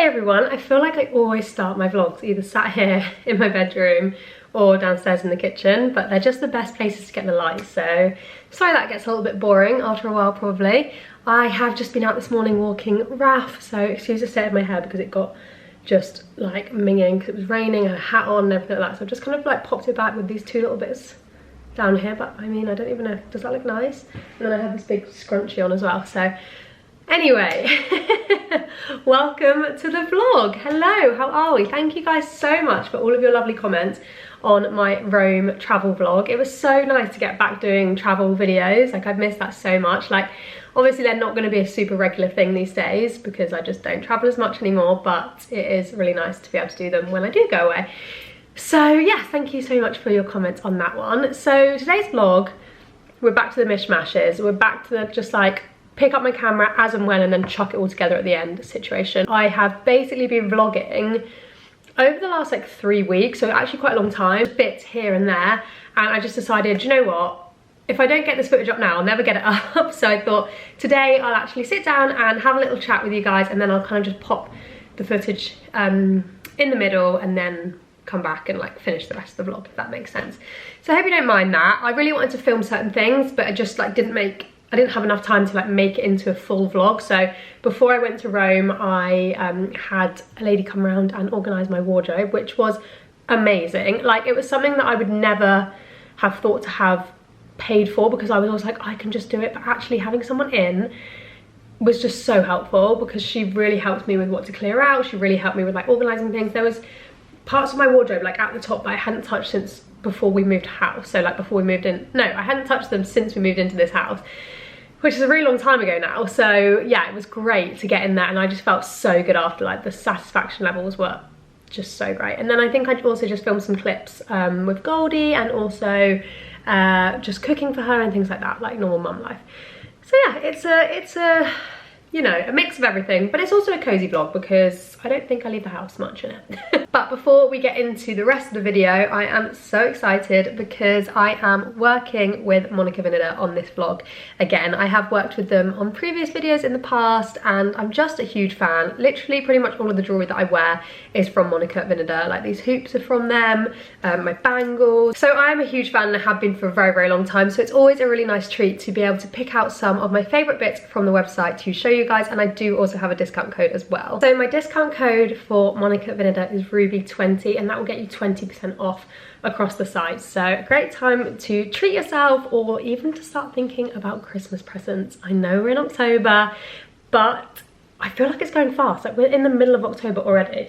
everyone, I feel like I always start my vlogs either sat here in my bedroom or downstairs in the kitchen, but they're just the best places to get the light, so sorry that gets a little bit boring after a while probably. I have just been out this morning walking Raf, so excuse the state of my hair because it got just like minging because it was raining, I had a hat on and everything like that, so I've just kind of like popped it back with these two little bits down here, but I mean I don't even know, does that look nice? And then I have this big scrunchie on as well, so anyway, welcome to the vlog. Hello, how are we? Thank you guys so much for all of your lovely comments on my Rome travel vlog. It was so nice to get back doing travel videos, like I've missed that so much. Like obviously they're not going to be a super regular thing these days because I just don't travel as much anymore, but it is really nice to be able to do them when I do go away. So yeah, thank you so much for your comments on that one. So today's vlog, we're back to the mishmashes, we're back to the just like pick up my camera as and when and then chuck it all together at the end situation. I have basically been vlogging over the last like 3 weeks, so actually quite a long time, bits here and there, and I just decided, you know what, if I don't get this footage up now, I'll never get it up. So I thought today I'll actually sit down and have a little chat with you guys, and then I'll kind of just pop the footage in the middle and then come back and like finish the rest of the vlog, if that makes sense. So I hope you don't mind that. I really wanted to film certain things, but I just like I didn't have enough time to like make it into a full vlog. So before I went to Rome, I had a lady come around and organise my wardrobe, which was amazing. Like it was something that I would never have thought to have paid for because I was always like, I can just do it, but actually having someone in was just so helpful because she really helped me with what to clear out. She really helped me with like organising things. There was parts of my wardrobe like at the top that I hadn't touched since before we moved house. So like before we moved in, no, I hadn't touched them since we moved into this house, which is a really long time ago now. So yeah, it was great to get in there, and I just felt so good after. Like the satisfaction levels were just so great. And then I think I'd also just filmed some clips with Goldie and also just cooking for her and things like that, like normal mum life. So yeah, it's a you know, a mix of everything, but it's also a cozy vlog because I don't think I leave the house much in it. But before we get into the rest of the video, I am so excited because I am working with Monica Vinader on this vlog again. I have worked with them on previous videos in the past and I'm just a huge fan. Literally pretty much all of the jewellery that I wear is from Monica Vinader. Like these hoops are from them, my bangles. So I am a huge fan and I have been for a very, very long time. So it's always a really nice treat to be able to pick out some of my favourite bits from the website to show you guys, and I do also have a discount code as well. So my discount code for Monica Vinader is Ruby20, and that will get you 20% off across the site. So a great time to treat yourself or even to start thinking about Christmas presents. I know we're in October, but I feel like it's going fast. Like we're in the middle of October already.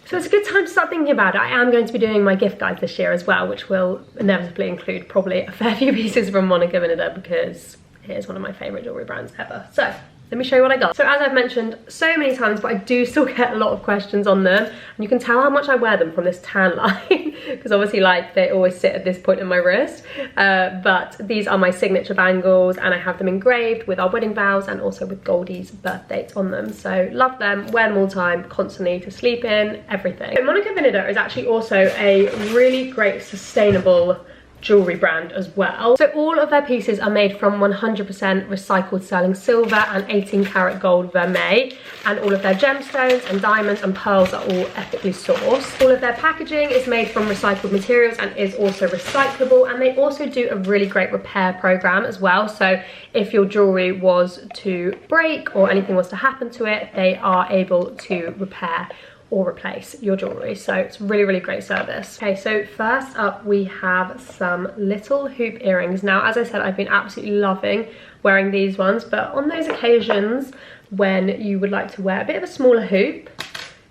So it's a good time to start thinking about it. I am going to be doing my gift guide this year as well, which will inevitably include probably a fair few pieces from Monica Vinader because it is one of my favourite jewellery brands ever. So let me show you what I got. So as I've mentioned so many times, but I do still get a lot of questions on them. And you can tell how much I wear them from this tan line because obviously like they always sit at this point in my wrist. But these are my signature bangles and I have them engraved with our wedding vows and also with Goldie's birth dates on them. So love them, wear them all the time, constantly to sleep in, everything. So Monica Vinader is actually also a really great sustainable jewellery brand as well. So all of their pieces are made from 100% recycled sterling silver and 18 karat gold vermeil, and all of their gemstones and diamonds and pearls are all ethically sourced. All of their packaging is made from recycled materials and is also recyclable, and they also do a really great repair program as well. So if your jewellery was to break or anything was to happen to it, they are able to repair or replace your jewellery. So it's really, really great service. Okay, so first up we have some little hoop earrings. Now, as I said, I've been absolutely loving wearing these ones, but on those occasions when you would like to wear a bit of a smaller hoop,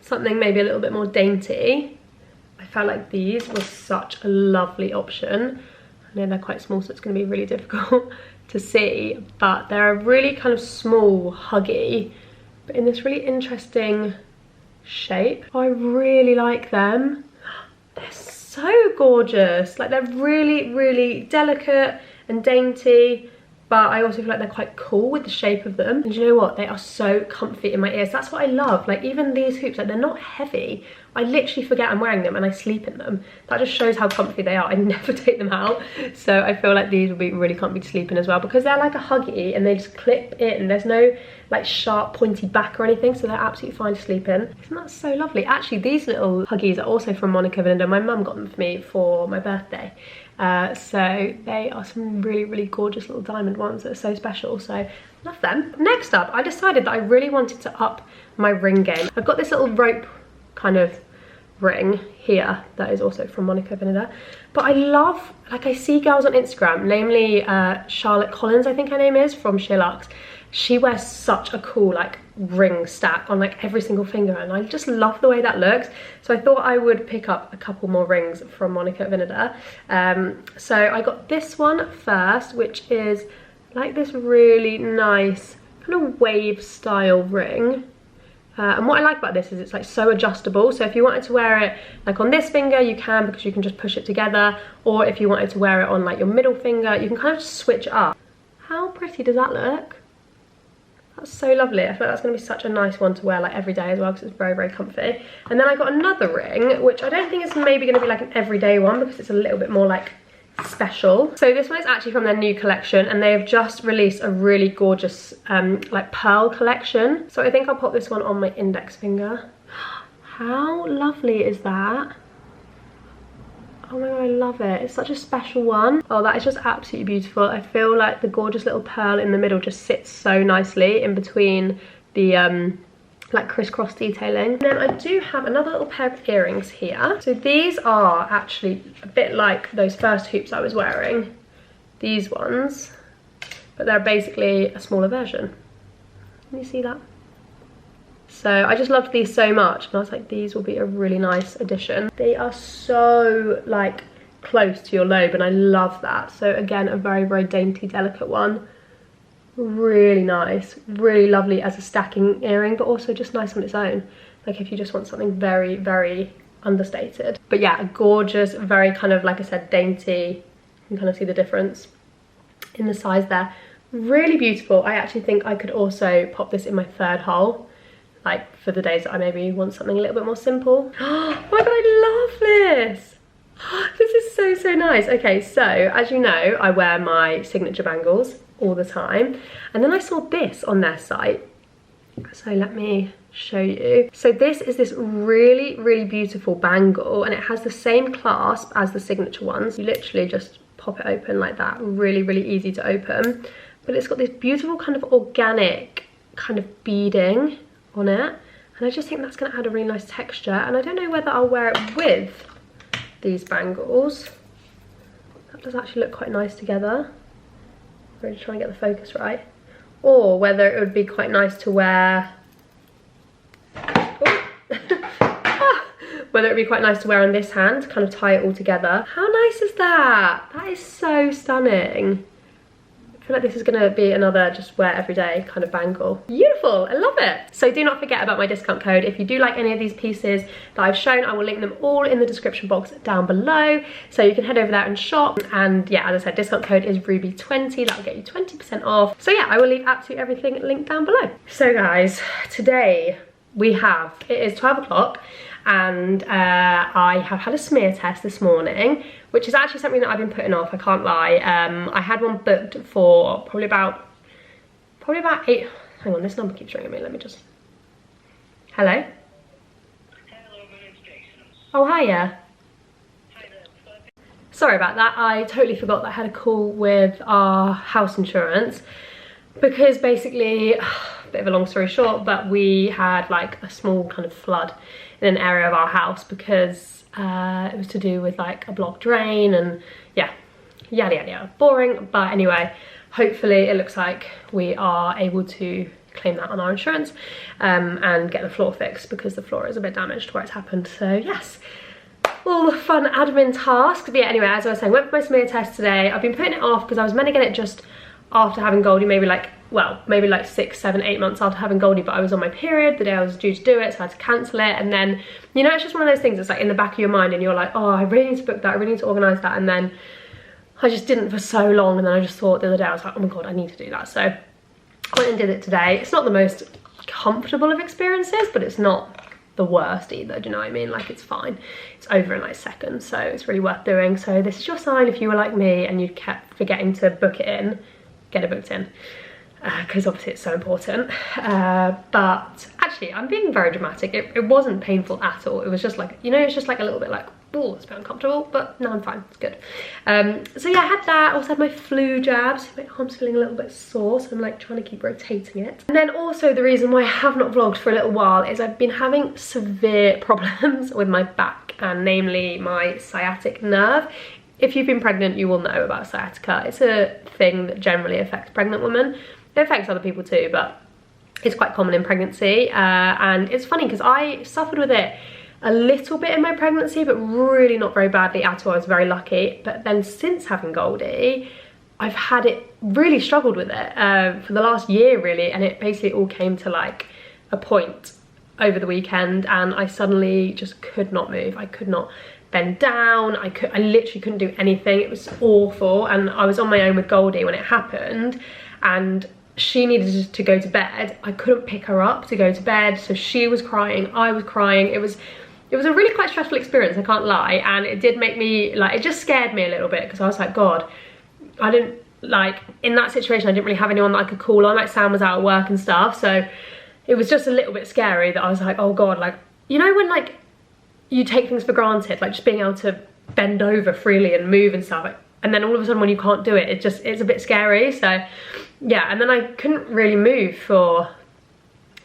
something maybe a little bit more dainty, I felt like these were such a lovely option. I know they're quite small, so it's gonna be really difficult to see, but they're a really kind of small, huggy, but in this really interesting shape. I really like them. They're so gorgeous. Like they're really, really delicate and dainty, but I also feel like they're quite cool with the shape of them. And you know what? They are so comfy in my ears. That's what I love. Like even these hoops, like they're not heavy. I literally forget I'm wearing them and I sleep in them. That just shows how comfy they are. I never take them out. So I feel like these will be really comfy to sleep in as well because they're like a huggy and they just clip in. There's no like sharp pointy back or anything, so they're absolutely fine to sleep in. Isn't that so lovely? Actually, these little huggies are also from Monica Vinader. My mum got them for me for my birthday. So they are some really, really gorgeous little diamond ones that are so special, so love them. Next up, I decided that I really wanted to up my ring game. I've got this little rope kind of ring here that is also from Monica Vinader, but I love, like, I see girls on Instagram, namely Charlotte Collins, I think her name is, from Sheer Luxe. She wears such a cool like ring stack on like every single finger, and I just love the way that looks. So I thought I would pick up a couple more rings from Monica Vinader. So I got this one first, which is like this really nice kind of wave style ring. And what I like about this is it's like so adjustable, so if you wanted to wear it like on this finger you can, because you can just push it together, or if you wanted to wear it on like your middle finger you can kind of just switch it up. How pretty does that look? That's so lovely. I feel like that's going to be such a nice one to wear like every day as well, because it's very, very comfy. And then I got another ring, which I don't think is maybe going to be like an everyday one, because it's a little bit more like special. So this one is actually from their new collection, and they have just released a really gorgeous like pearl collection. So I think I'll pop this one on my index finger. How lovely is that? Oh my god, I love it. It's such a special one. Oh, that is just absolutely beautiful. I feel like the gorgeous little pearl in the middle just sits so nicely in between the like crisscross detailing. And then I do have another little pair of earrings here. So these are actually a bit like those first hoops I was wearing, these ones, but they're basically a smaller version. Can you see that? So I just loved these so much, and I was like, these will be a really nice addition. They are so like close to your lobe, and I love that. So again, a very, very dainty, delicate one. Really nice, really lovely as a stacking earring, but also just nice on its own, like if you just want something very, very understated. But yeah, a gorgeous, very kind of, like I said, dainty. You can kind of see the difference in the size there. Really beautiful. I actually think I could also pop this in my third hole, like for the days that I maybe want something a little bit more simple. Oh my god, I love this. This is so, so nice. Okay, so as you know, I wear my signature bangles all the time, and then I saw this on their site, so let me show you. So this is this really, really beautiful bangle, and it has the same clasp as the signature ones. You literally just pop it open like that. Really, really easy to open, but it's got this beautiful kind of organic kind of beading on it, and I just think that's going to add a really nice texture. And I don't know whether I'll wear it with these bangles. That does actually look quite nice together. Really trying to get the focus right. Or whether it would be quite nice to wear whether it would be quite nice to wear on this hand, kind of tie it all together. How nice is that? That is so stunning. I feel like this is going to be another just wear everyday kind of bangle. Beautiful, I love it. So do not forget about my discount code. If you do like any of these pieces that I've shown, I will link them all in the description box down below, so you can head over there and shop. And yeah, as I said, discount code is Ruby20. That will get you 20% off. So yeah, I will leave absolutely everything linked down below. So guys, today it is 12 o'clock, and I have had a smear test this morning, which is actually something that I've been putting off, I can't lie. I had one booked for probably about 8, hang on, this number keeps ringing me, let me just, hello? Hello, my name's Jason. Oh, hiya. Hi there. Sorry about that, I totally forgot that I had a call with our house insurance, because basically, a bit of a long story short, but we had like a small kind of flood in an area of our house, because it was to do with like a blocked drain, and yeah, yada yada yada, boring. But anyway, hopefully it looks like we are able to claim that on our insurance and get the floor fixed, because the floor is a bit damaged where it's happened. So yes, all the fun admin tasks. But yeah, anyway, as I was saying, went for my smear test today. I've been putting it off because I was meant to get it just after having Goldie, maybe like 6, 7, 8 months after having Goldie, but I was on my period the day I was due to do it, so I had to cancel it. And then, you know, it's just one of those things that's like in the back of your mind, and you're like, oh, I really need to book that, I really need to organise that. And then I just didn't for so long, and then I just thought the other day, I was like, oh my god, I need to do that. So I went and did it today. It's not the most comfortable of experiences, but it's not the worst either, do you know what I mean? Like, it's fine. It's over in like seconds, so it's really worth doing. So this is your sign if you were like me and you kept forgetting to book it in. Get it booked in. because obviously it's so important. But actually, I'm being very dramatic. It wasn't painful at all. It was just like, you know, it's just like a little bit like, oh, it's a bit uncomfortable, but no, I'm fine, it's good. So yeah, I had that. I also had my flu jabs. My arm's feeling a little bit sore, so I'm like trying to keep rotating it. And then also the reason why I have not vlogged for a little while is I've been having severe problems with my back, and namely my sciatic nerve. If you've been pregnant, you will know about sciatica. It's a thing that generally affects pregnant women. It affects other people too, but it's quite common in pregnancy. And it's funny because I suffered with it a little bit in my pregnancy, but really not very badly at all. I was very lucky. But then since having Goldie, I've had it, really struggled with it for the last year really, and it basically all came to like a point over the weekend, and I suddenly just could not move. I could not bend down. I literally couldn't do anything. It was awful, and I was on my own with Goldie when it happened, and she needed to go to bed. I couldn't pick her up to go to bed, so she was crying, I was crying. It was a really quite stressful experience, I can't lie, and it did make me, like, it just scared me a little bit, because I was like, God, I didn't, like, in that situation, I didn't really have anyone that I could call on. Like, Sam was out at work and stuff, so it was just a little bit scary that I was like, oh God, like, you know when, like, you take things for granted, like just being able to bend over freely and move and stuff, like, and then all of a sudden when you can't do it, it's a bit scary. So yeah, and then I couldn't really move for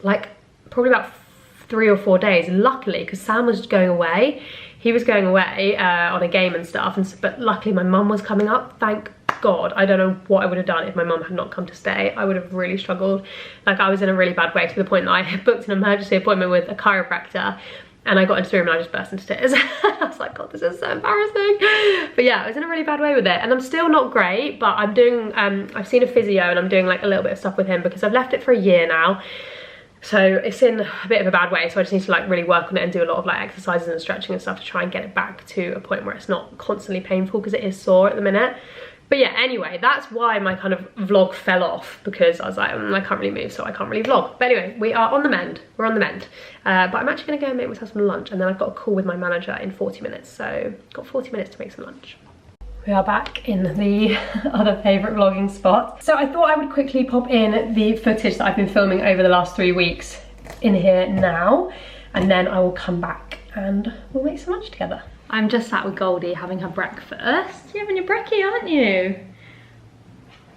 like probably about 3 or 4 days, luckily, because Sam was going away. He was going away on a game and stuff, but luckily my mum was coming up, thank God. I don't know what I would have done if my mum had not come to stay. I would have really struggled. Like, I was in a really bad way, to the point that I had booked an emergency appointment with a chiropractor, and I got into the room and I just burst into tears. I was like, God, this is so embarrassing. But yeah, I was in a really bad way with it, and I'm still not great, but I'm doing, I've seen a physio and I'm doing like a little bit of stuff with him, because I've left it for a year now. So it's in a bit of a bad way, so I just need to like really work on it and do a lot of like exercises and stretching and stuff to try and get it back to a point where it's not constantly painful, because it is sore at the minute. But yeah, anyway, that's why my kind of vlog fell off, because I was like, I can't really move, so I can't really vlog. But anyway, we are on the mend. We're on the mend. But I'm actually going to go and make myself some lunch, and then I've got a call with my manager in 40 minutes. So got 40 minutes to make some lunch. We are back in the other favourite vlogging spot. So I thought I would quickly pop in the footage that I've been filming over the last 3 weeks in here now, and then I will come back and we'll make some lunch together. I'm just sat with Goldie having her breakfast. You're having your brekkie, aren't you?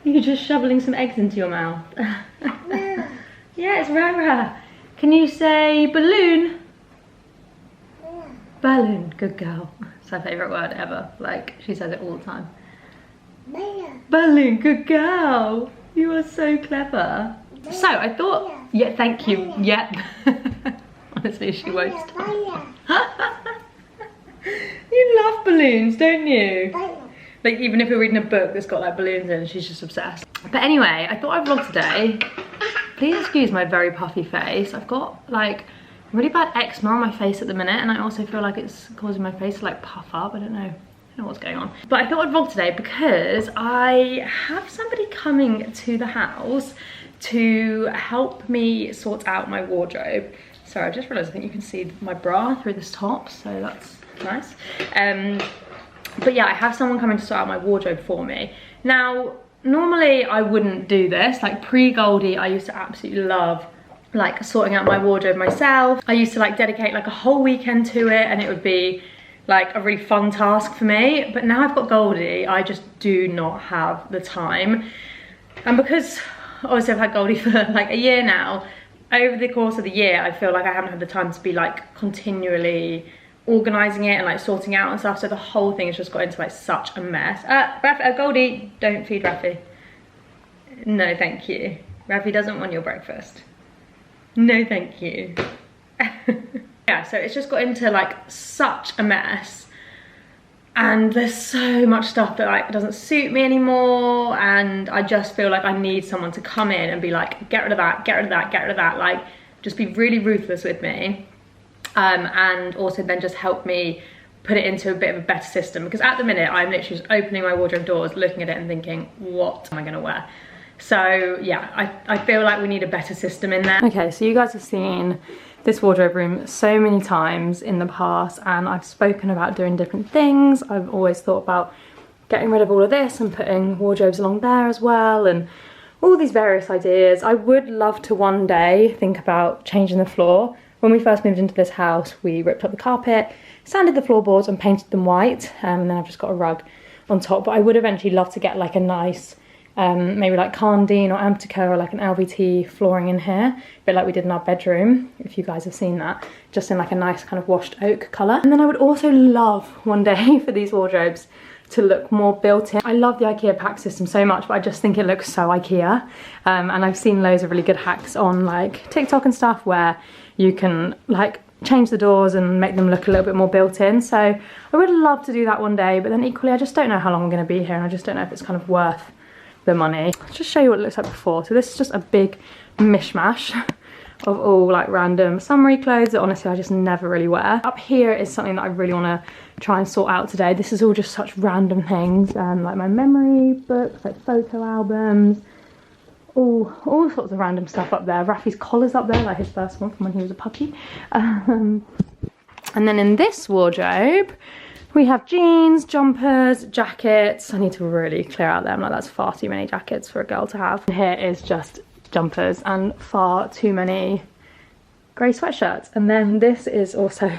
You're just shoveling some eggs into your mouth. Yeah, it's Rara. Can you say balloon? Yeah. Balloon, good girl. It's her favourite word ever. Like, she says it all the time. Yeah. Balloon, good girl. You are so clever. Yeah. So I thought, yeah, thank you. Yeah. Honestly, she won't stop. You love balloons, don't you? Like, even if you're reading a book that's got like balloons in, she's just obsessed. But anyway, I thought I'd vlog today. Please excuse my very puffy face. I've got like really bad eczema on my face at the minute, and I also feel like it's causing my face to like puff up. I don't know what's going on. But I thought I'd vlog today because I have somebody coming to the house to help me sort out my wardrobe. Sorry, I just realised I think you can see my bra through this top, so that's nice. But yeah, I have someone coming to sort out my wardrobe for me. Now, normally I wouldn't do this. Like pre-Goldie, I used to absolutely love like sorting out my wardrobe myself. I used to like dedicate like a whole weekend to it, and it would be like a really fun task for me. But now I've got Goldie, I just do not have the time. And because obviously I've had Goldie for like a year now, over the course of the year, I feel like I haven't had the time to be like continually organising it and like sorting out and stuff, so the whole thing has just got into like such a mess. Goldie, don't feed Rafi. No, thank you. Rafi doesn't want your breakfast. No, thank you. Yeah, so it's just got into like such a mess, and there's so much stuff that like doesn't suit me anymore, and I just feel like I need someone to come in and be like, get rid of that, get rid of that, get rid of that, like just be really ruthless with me. And also then just help me put it into a bit of a better system, because at the minute I'm literally just opening my wardrobe doors, looking at it and thinking, what am I gonna wear? So yeah, I feel like we need a better system in there. Okay, so you guys have seen this wardrobe room so many times in the past, and I've spoken about doing different things. I've always thought about getting rid of all of this and putting wardrobes along there as well, and all these various ideas. I would love to one day think about changing the floor. When we first moved into this house, we ripped up the carpet, sanded the floorboards and painted them white, and then I've just got a rug on top. But I would eventually love to get like a nice, maybe like Carndine or Amtica or like an LVT flooring in here, a bit like we did in our bedroom, if you guys have seen that, just in like a nice kind of washed oak colour. And then I would also love one day for these wardrobes to look more built in. I love the IKEA pack system so much, but I just think it looks so IKEA. And I've seen loads of really good hacks on like TikTok and stuff where you can like change the doors and make them look a little bit more built in. So I would love to do that one day, but then equally I just don't know how long I'm going to be here, and I just don't know if it's kind of worth the money. I'll just show you what it looks like before. So this is just a big mishmash of all like random summery clothes that honestly I just never really wear. Up here is something that I really want to try and sort out today. This is all just such random things, like my memory books, like photo albums, all sorts of random stuff up there. Rafi's collar's up there, like his first one from when he was a puppy. And then in this wardrobe we have jeans, jumpers, jackets. I need to really clear out them, like that's far too many jackets for a girl to have. And here is just jumpers and far too many grey sweatshirts. And then this is also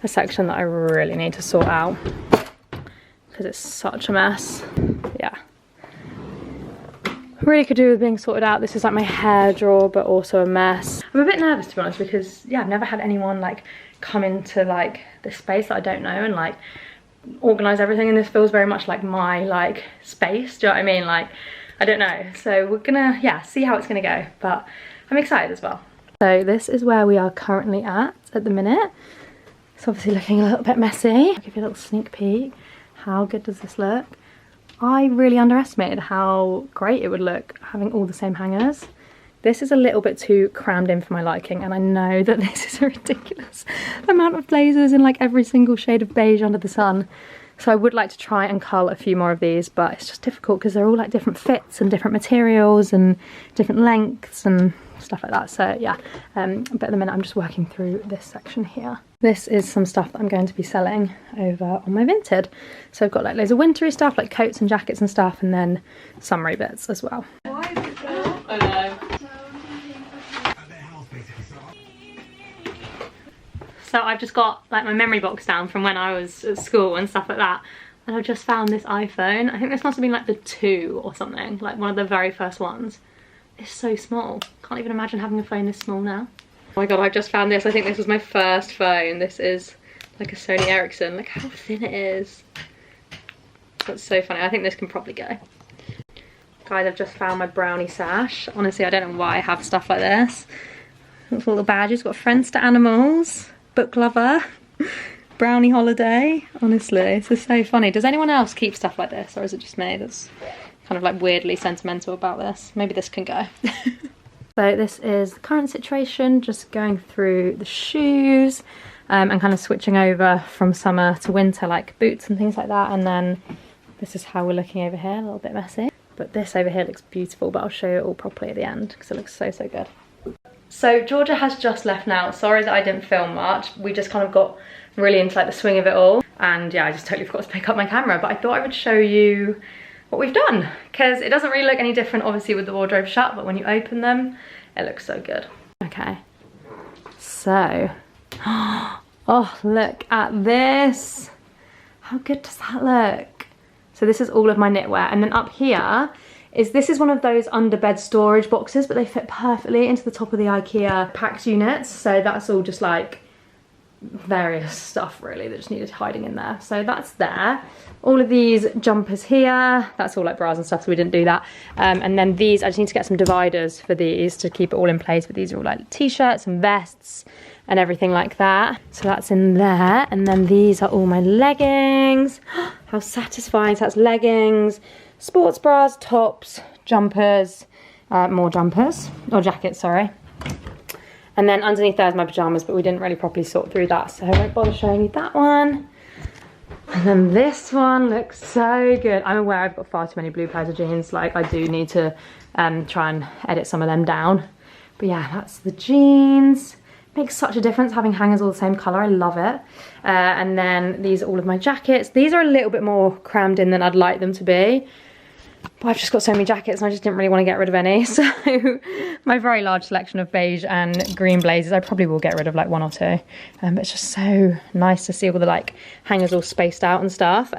a section that I really need to sort out because it's such a mess. Yeah, really could do with being sorted out. This is like my hair drawer, but also a mess. I'm a bit nervous to be honest because yeah, I've never had anyone like come into like this space that I don't know and like organise everything, and this feels very much like my like space, do you know what I mean? Like I don't know, so we're gonna, yeah, see how it's gonna go, but I'm excited as well. So this is where we are currently at the minute. It's obviously looking a little bit messy. I'll give you a little sneak peek. How good does this look? I really underestimated how great it would look having all the same hangers. This is a little bit too crammed in for my liking, and I know that this is a ridiculous amount of blazers in like every single shade of beige under the sun. So I would like to try and cull a few more of these, but it's just difficult because they're all like different fits and different materials and different lengths and stuff like that. So yeah, but at the minute I'm just working through this section here. This is some stuff that I'm going to be selling over on my Vinted. So I've got like loads of wintry stuff, like coats and jackets and stuff, and then summery bits as well. Why is it so? I know. So I've just got like my memory box down from when I was at school and stuff like that, and I've just found this iPhone. I think this must have been like the 2 or something, like one of the very first ones. It's so small. Can't even imagine having a phone this small now. Oh my god, I've just found this. I think this was my first phone. This is like a Sony Ericsson. Look how thin it is. That's so funny. I think this can probably go. Guys, I've just found my brownie sash. Honestly, I don't know why I have stuff like this. Look, all the badges. Got friends to animals, book lover, brownie holiday. Honestly, this is so funny. Does anyone else keep stuff like this, or is it just me that's kind of like weirdly sentimental about this? Maybe this can go. So this is the current situation, just going through the shoes and kind of switching over from summer to winter, like boots and things like that. And then this is how we're looking over here, a little bit messy. But this over here looks beautiful, but I'll show you it all properly at the end because it looks so, so good. So Georgia has just left now. Sorry that I didn't film much. We just kind of got really into like the swing of it all. And yeah, I just totally forgot to pick up my camera, but I thought I would show you what we've done, because it doesn't really look any different obviously with the wardrobe shut, but when you open them it looks so good. Okay, so oh, look at this. How good does that look? So this is all of my knitwear, and then up here is, this is one of those underbed storage boxes, but they fit perfectly into the top of the IKEA packs units. So that's all just like various stuff really that just needed hiding in there. So that's there. All of these jumpers here, that's all like bras and stuff, so we didn't do that. And then these, I just need to get some dividers for these to keep it all in place, but these are all like t-shirts and vests and everything like that. So that's in there. And then these are all my leggings. How satisfying. So that's leggings, sports bras, tops, jumpers, more jumpers, or jackets, sorry. And then underneath there's my pyjamas, but we didn't really properly sort through that, so I won't bother showing you that one. And then this one looks so good. I'm aware I've got far too many blue pairs of jeans. Like, I do need to try and edit some of them down. But yeah, that's the jeans. Makes such a difference having hangers all the same colour. I love it. And then these are all of my jackets. These are a little bit more crammed in than I'd like them to be. But I've just got so many jackets and I just didn't really want to get rid of any. So my very large selection of beige and green blazers, I probably will get rid of like 1 or 2. But it's just so nice to see all the like hangers all spaced out and stuff.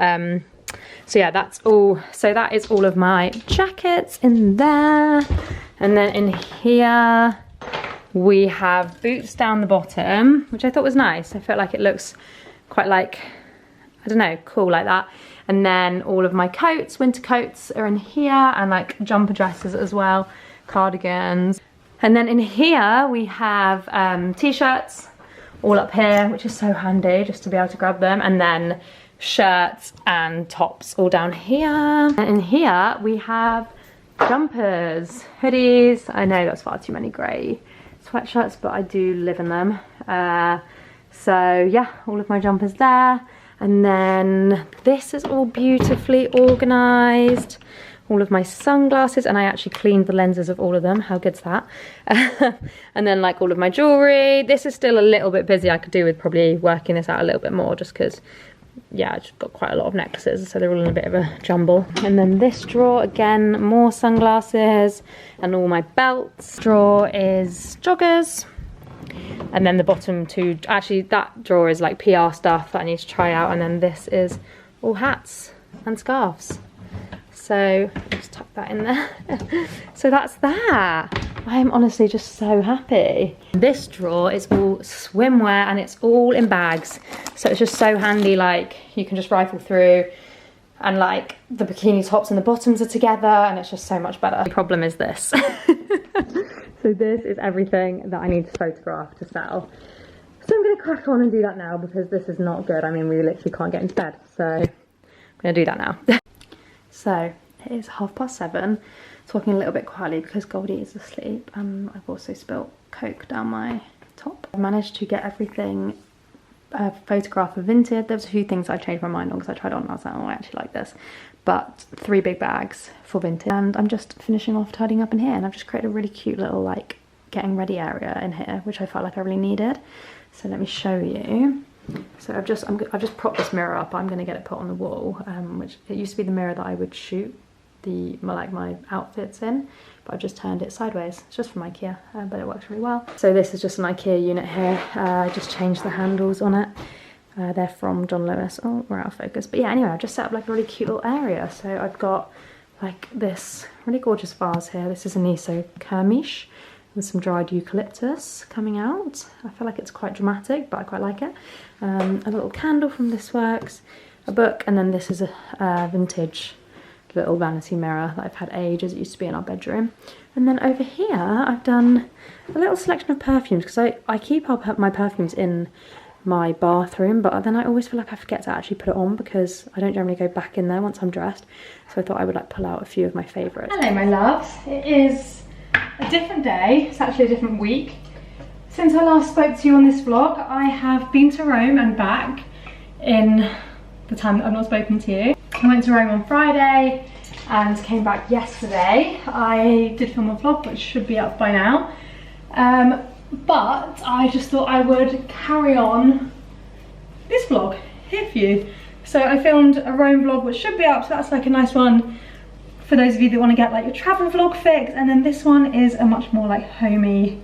So yeah, that's all. So that is all of my jackets in there. And then in here, we have boots down the bottom, which I thought was nice. I felt like it looks quite like, I don't know, cool like that. And then all of my coats, winter coats are in here, and like jumper dresses as well, cardigans. And then in here we have t-shirts all up here, which is so handy just to be able to grab them. And then shirts and tops all down here. And in here we have jumpers, hoodies. I know that's far too many grey sweatshirts, but I do live in them. So yeah, all of my jumpers there. And then this is all beautifully organised. All of my sunglasses, and I actually cleaned the lenses of all of them. How good's that? And then like all of my jewellery. This is still a little bit busy. I could do with probably working this out a little bit more, just because, yeah, I've just got quite a lot of necklaces, so they're all in a bit of a jumble. And then this drawer, again, more sunglasses and all my belts. Drawer is joggers. And then the bottom two, actually that drawer is like PR stuff that I need to try out. And then this is all hats and scarves. So just tuck that in there. So that's that. I'm honestly just so happy. This drawer is all swimwear and it's all in bags. So it's just so handy, like you can just rifle through, and like the bikini tops and the bottoms are together, and it's just so much better. The problem is this. So this is everything that I need to photograph to sell. So I'm gonna crack on and do that now, because this is not good. I mean, we literally can't get into bed. So I'm gonna do that now. So it is 7:30. Talking a little bit quietly because Goldie is asleep. I've also spilt Coke down my top. I've managed to get everything photograph of Vinted. There was a few things I changed my mind on because I tried on and I was like, oh, I actually like this. But 3 big bags for Vinted. And I'm just finishing off tidying up in here, and I've just created a really cute little like getting ready area in here, which I felt like I really needed. So let me show you. So I've just propped this mirror up. I'm going to get it put on the wall, which it used to be the mirror that I would shoot my outfits in, but I've just turned it sideways. It's just from IKEA, but it works really well. So this is just an IKEA unit here. I just changed the handles on it. They're from John Lewis. Oh, we're out of focus. But yeah, anyway, I've just set up like a really cute little area. So I've got like this really gorgeous vase here. This is an Aniso Kermiche with some dried eucalyptus coming out. I feel like it's quite dramatic, but I quite like it. A little candle from This Works, a book, and then this is a vintage little vanity mirror that I've had ages. It used to be in our bedroom. And then over here I've done a little selection of perfumes, because I keep up my perfumes in my bathroom, but then I always feel like I forget to actually put it on because I don't generally go back in there once I'm dressed. So I thought I would like pull out a few of my favourites. Hello my loves, it is a different day. It's actually a different week. Since I last spoke to you on this vlog, I have been to Rome and back in the time that I've not spoken to you. I went to Rome on Friday and came back yesterday. I did film a vlog which should be up by now, but I just thought I would carry on this vlog here for you. So I filmed a Rome vlog which should be up, so that's like a nice one for those of you that want to get like your travel vlog fix. And then this one is a much more like homey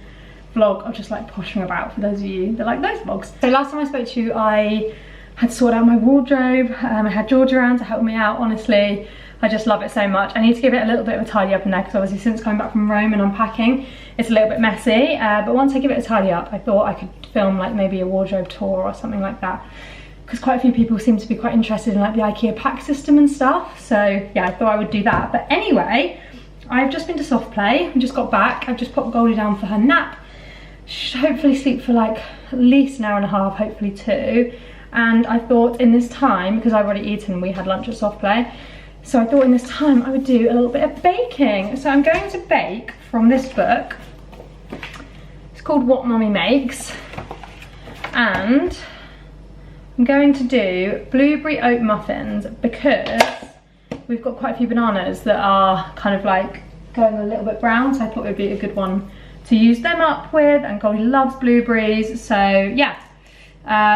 vlog of just like poshing about for those of you that like those vlogs. So last time I spoke to you, I had sorted out my wardrobe. I had George around to help me out. Honestly, I just love it so much. I need to give it a little bit of a tidy up in there, because obviously since coming back from Rome and unpacking, it's a little bit messy. But once I give it a tidy up, I thought I could film like maybe a wardrobe tour or something like that, because quite a few people seem to be quite interested in like the IKEA pack system and stuff. So yeah, I thought I would do that. But anyway, I've just been to soft play. I just got back. I've just popped Goldie down for her nap. She should hopefully sleep for like at least an hour and a half, hopefully 2. And I thought in this time, because I've already eaten, we had lunch at soft play, so I thought in this time I would do a little bit of baking. So I'm going to bake from this book. It's called What Mummy Makes, and I'm going to do blueberry oat muffins because we've got quite a few bananas that are kind of like going a little bit brown, so I thought it would be a good one to use them up with, and Goldie loves blueberries. So yeah,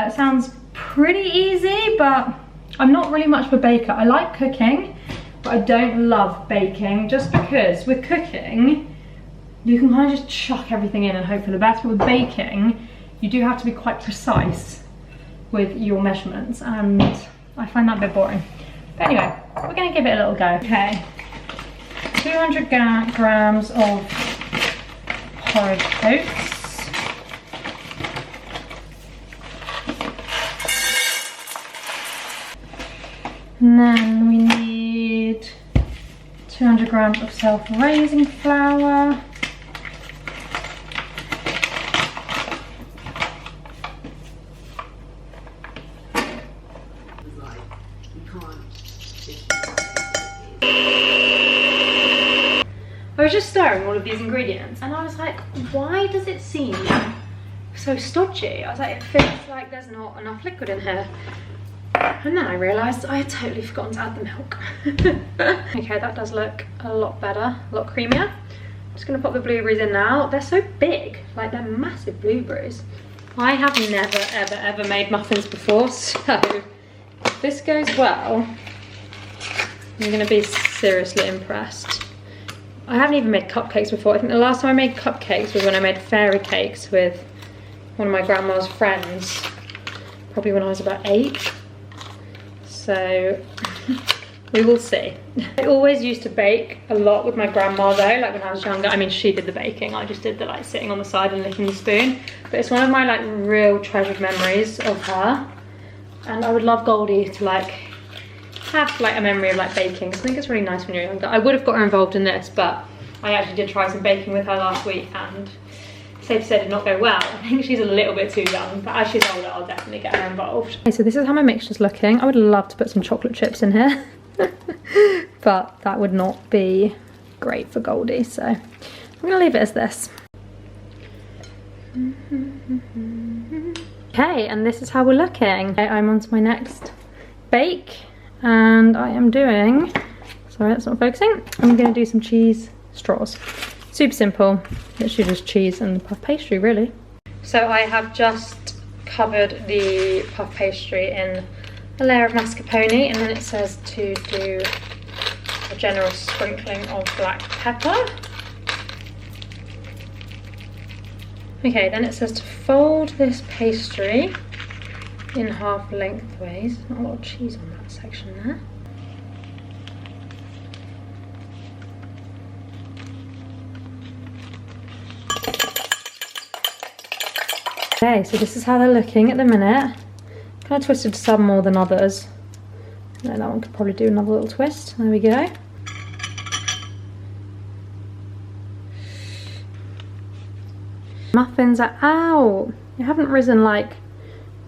it sounds pretty easy, but I'm not really much of a baker. I like cooking, but I don't love baking, just because with cooking, you can kind of just chuck everything in and hope for the best, but with baking, you do have to be quite precise with your measurements, and I find that a bit boring. But anyway, we're gonna give it a little go. Okay, 200 grams of porridge oats. And then we need 200 grams of self-raising flour. I was just stirring all of these ingredients and I was like, why does it seem so stodgy? I was like, it feels like there's not enough liquid in here. And then I realised I had totally forgotten to add the milk. Okay, that does look a lot better, a lot creamier. I'm just gonna pop the blueberries in now. They're so big, like they're massive blueberries. I have never, ever, ever made muffins before, so if this goes well, I'm gonna be seriously impressed. I haven't even made cupcakes before. I think the last time I made cupcakes was when I made fairy cakes with one of my grandma's friends, probably when I was about 8. So we will see. I always used to bake a lot with my grandma though, like when I was younger. I mean, she did the baking, I just did the like sitting on the side and licking the spoon. But it's one of my like real treasured memories of her. And I would love Goldie to like have like a memory of like baking. So I think it's really nice when you're younger. I would have got her involved in this, but I actually did try some baking with her last week and safe to say did not go well. I think she's a little bit too young, but as she's older, I'll definitely get her involved. Okay, so this is how my mixture's looking. I would love to put some chocolate chips in here, but that would not be great for Goldie, so I'm gonna leave it as this. Okay, and this is how we're looking. Okay, I'm on to my next bake, and I am doing, sorry that's not focusing, I'm gonna do some cheese straws. Super simple, literally just cheese and puff pastry really. So I have just covered the puff pastry in a layer of mascarpone, and then it says to do a generous sprinkling of black pepper. Okay, then it says to fold this pastry in half lengthways. Not a lot of cheese on that section there. Okay, so this is how they're looking at the minute. Kind of twisted some more than others. No, that one could probably do another little twist. There we go. Muffins are out. They haven't risen like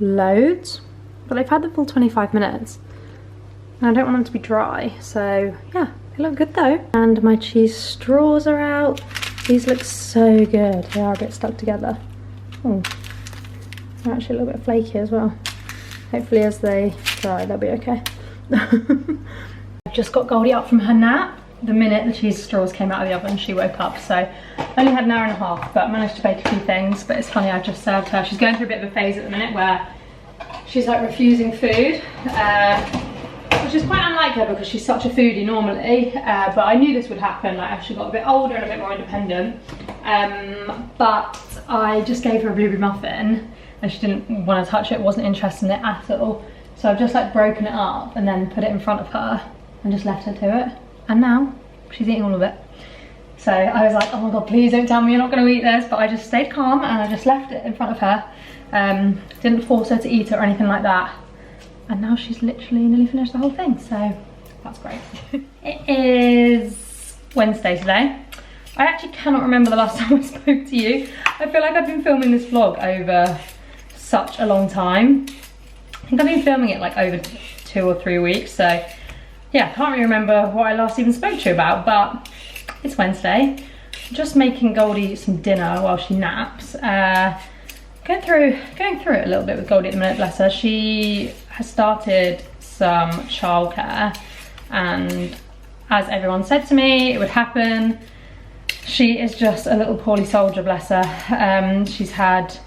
loads, but they've had the full 25 minutes. And I don't want them to be dry, so yeah, they look good though. And my cheese straws are out. These look so good. They are a bit stuck together. Oh. They're actually a little bit flaky as well. Hopefully as they dry, they'll be okay. I've just got Goldie up from her nap. The minute the cheese straws came out of the oven, she woke up. So only had an hour and a half, but managed to bake a few things. But it's funny, I just served her. She's going through a bit of a phase at the minute where she's like refusing food, which is quite unlike her because she's such a foodie normally. But I knew this would happen like as she got a bit older and a bit more independent. But I just gave her a blueberry muffin, and she didn't want to touch it, wasn't interested in it at all. So I've just like broken it up and then put it in front of her and just left her to it. And now she's eating all of it. So I was like, oh my God, please don't tell me you're not gonna eat this. But I just stayed calm and I just left it in front of her. Didn't force her to eat it or anything like that. And now she's literally nearly finished the whole thing. So that's great. It is Wednesday today. I actually cannot remember the last time I spoke to you. I feel like I've been filming this vlog over such a long time. I think I've been filming it like over 2 or 3 weeks, so yeah, I can't really remember what I last even spoke to you about, but it's Wednesday. Just making Goldie some dinner while she naps. Going through it a little bit with Goldie at the minute, bless her. She has started some childcare, and as everyone said to me, it would happen. She is just a little poorly soldier, bless her. She's had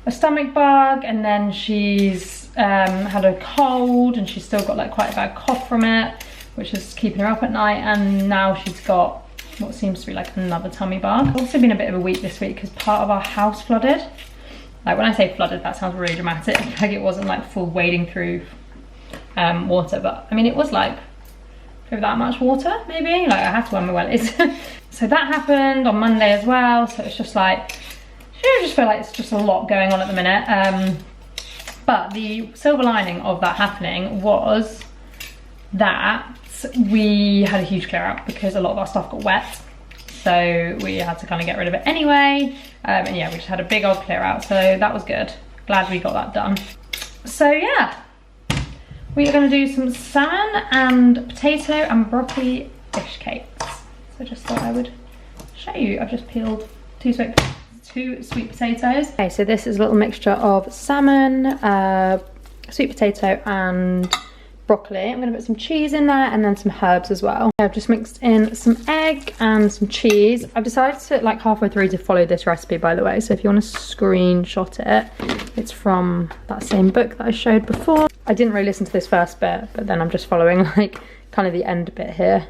a stomach bug, and then she's had a cold, and she's still got like quite a bad cough from it, which is keeping her up at night, and now she's got what seems to be like another tummy bug. It's also been a bit of a week this week because part of our house flooded. Like when I say flooded, that sounds really dramatic. Like it wasn't like full wading through water, but I mean it was like over that much water maybe. Like I have to wear my wellies. So that happened on Monday as well. So it's just like, I just feel like it's just a lot going on at the minute. But the silver lining of that happening was that we had a huge clear out because a lot of our stuff got wet. So we had to kind of get rid of it anyway. And yeah, we just had a big old clear out. So that was good. Glad we got that done. So yeah, we are going to do some salmon and potato and broccoli fish cakes. So I just thought I would show you. I've just peeled two sweet potatoes. Okay, so this is a little mixture of salmon, sweet potato and broccoli. I'm going to put some cheese in there and then some herbs as well. I've just mixed in some egg and some cheese. I've decided to like halfway through to follow this recipe, by the way, so if you want to screenshot it, it's from that same book that I showed before. I didn't really listen to this first bit, but then I'm just following like kind of the end bit here.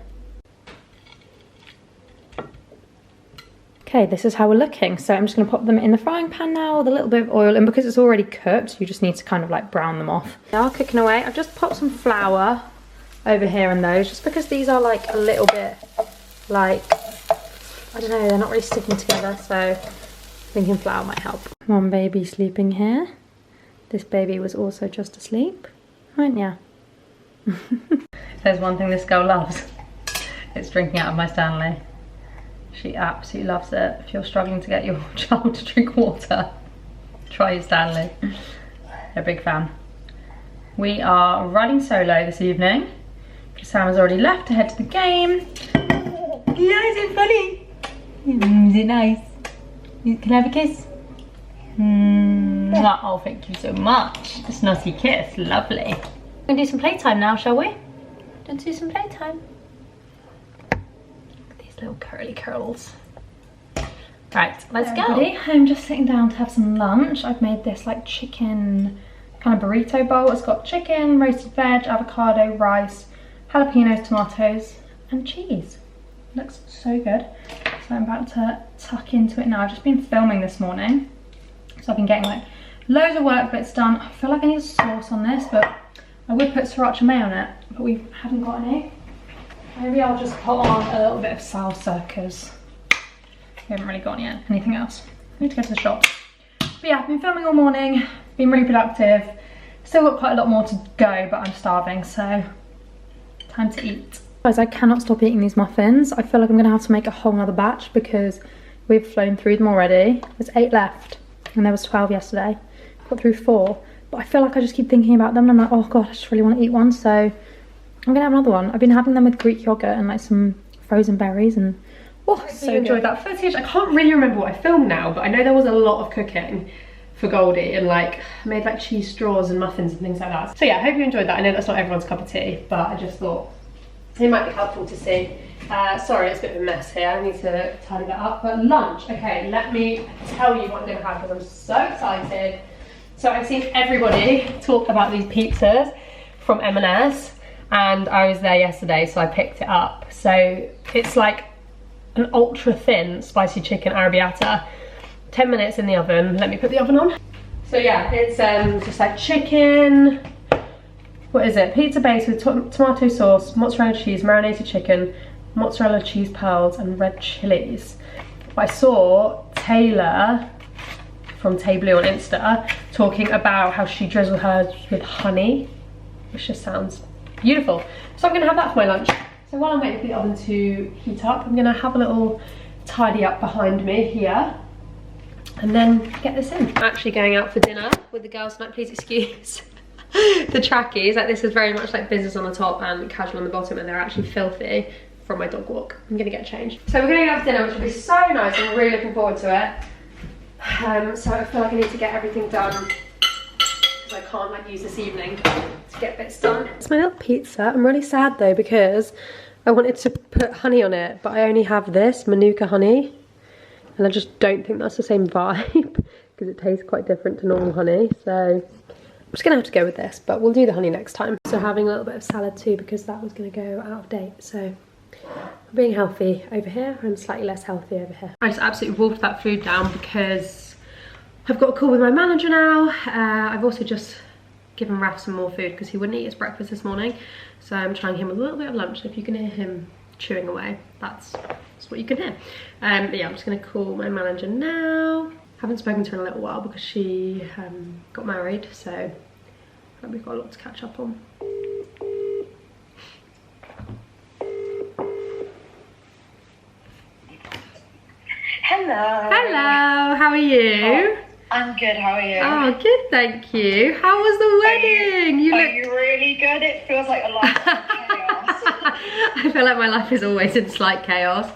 Okay, this is how we're looking. So I'm just going to pop them in the frying pan now with a little bit of oil, and because it's already cooked, you just need to kind of like brown them off. They are cooking away. I've just popped some flour over here in those, just because these are like a little bit like, I don't know, they're not really sticking together, so thinking flour might help. One baby sleeping here. This baby was also just asleep, weren't ya? If there's one thing this girl loves, it's drinking out of my Stanley. She absolutely loves it. If you're struggling to get your child to drink water, try your Stanley. They're a big fan. We are riding solo this evening because Sam has already left to head to the game. Yeah, is it funny? Is it nice? Can I have a kiss? Oh, thank you so much. A snotty kiss, lovely. We're gonna do some playtime now, shall we? Let's do some playtime. Little curly curls. Right, let's go. Everybody, I'm just sitting down to have some lunch. I've made this like chicken kind of burrito bowl. It's got chicken, roasted veg, avocado, rice, jalapenos, tomatoes, and cheese. Looks so good. So I'm about to tuck into it now. I've just been filming this morning, so I've been getting like loads of work bits done. I feel like I need a sauce on this, but I would put sriracha mayo on it, but we haven't got any. Maybe I'll just put on a little bit of salsa because we haven't really got anything else. I need to go to the shop. But yeah, I've been filming all morning, been really productive. Still got quite a lot more to go, but I'm starving, so time to eat. Guys, I cannot stop eating these muffins. I feel like I'm gonna have to make a whole nother batch because we've flown through them already. There's 8 left and there was 12 yesterday. Got through 4, but I feel like I just keep thinking about them and I'm like, oh God, I just really want to eat one, so I'm gonna have another one. I've been having them with Greek yogurt and like some frozen berries, and oh, so enjoyed that footage. I can't really remember what I filmed now, but I know there was a lot of cooking for Goldie and like made like cheese straws and muffins and things like that. So yeah, I hope you enjoyed that. I know that's not everyone's cup of tea, but I just thought it might be helpful to see. Sorry, it's a bit of a mess here. I need to tidy that up. But lunch, okay, let me tell you what I'm gonna have because I'm so excited. So I've seen everybody talk about these pizzas from M&S. And I was there yesterday, so I picked it up. So it's like an ultra thin spicy chicken arrabbiata. 10 minutes in the oven. Let me put the oven on. So yeah, it's just like chicken. What is it? Pizza base with tomato sauce, mozzarella cheese, marinated chicken, mozzarella cheese pearls, and red chilies. I saw Taylor from Tay Blue on Insta talking about how she drizzled hers with honey, which just sounds beautiful. So I'm gonna have that for my lunch. So while I'm waiting for the oven to heat up, I'm gonna have a little tidy up behind me here and then get this in. I'm actually going out for dinner with the girls tonight. Please excuse the trackies. Like this is very much like business on the top and casual on the bottom, and they're actually filthy from my dog walk. I'm gonna get changed. So we're gonna go out for dinner, which will be so nice. I'm really looking forward to it. So I feel like I need to get everything done because I can't like use this evening to get bits done. It's my little pizza. I'm really sad though because I wanted to put honey on it, but I only have this Manuka honey, and I just don't think that's the same vibe because it tastes quite different to normal honey. So just gonna have to go with this, but we'll do the honey next time. So having a little bit of salad too, because that was gonna go out of date. So I'm being healthy over here. I'm slightly less healthy over here. I just absolutely wolfed that food down because I've got a call with my manager now. I've also just given Raf some more food because he wouldn't eat his breakfast this morning. So I'm trying him with a little bit of lunch. If you can hear him chewing away, that's what you can hear. But yeah, I'm just gonna call my manager now. Haven't spoken to her in a little while because she got married, so we've got a lot to catch up on. Hello. Hello, how are you? Oh, I'm good, how are you? Oh, good, thank you. How was the wedding? Are you really good? It feels like a life of chaos. I feel like my life is always in slight chaos.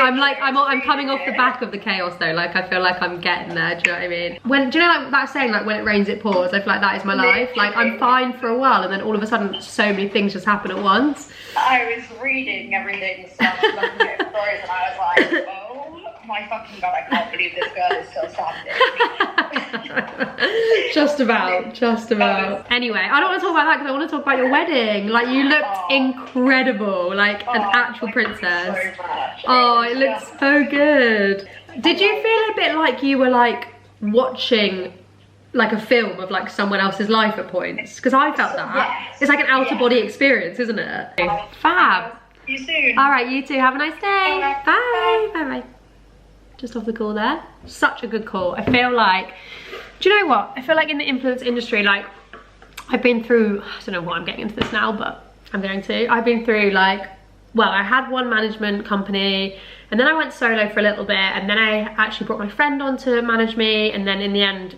I'm coming off the back of the chaos though. Like I feel like I'm getting there. Do you know what I mean? Do you know like that saying, like when it rains it pours? I feel like that is my life. Like I'm fine for a while, and then all of a sudden, so many things just happen at once. I was reading everything and stuff, looking at stories, and I was like, oh my fucking god, I can't believe this girl is still standing. Just about. Anyway, I don't want to talk about that because I want to talk about your wedding. Like you looked incredible, like an actual princess. So much. Oh, it looked so good. Did you feel a bit like you were like watching like a film of like someone else's life at points? Because I felt that. Yes. It's like an out of body experience, isn't it? Fab. See you soon. All right, you too. Have a nice day. Bye. Bye. Bye. Bye. Just off the call there. Such a good call. I feel like, do you know what? I feel like in the influence industry, like I've been through, I don't know why I'm getting into this now, but I'm going to. I've been through like, well, I had one management company and then I went solo for a little bit, and then I actually brought my friend on to manage me, and then in the end,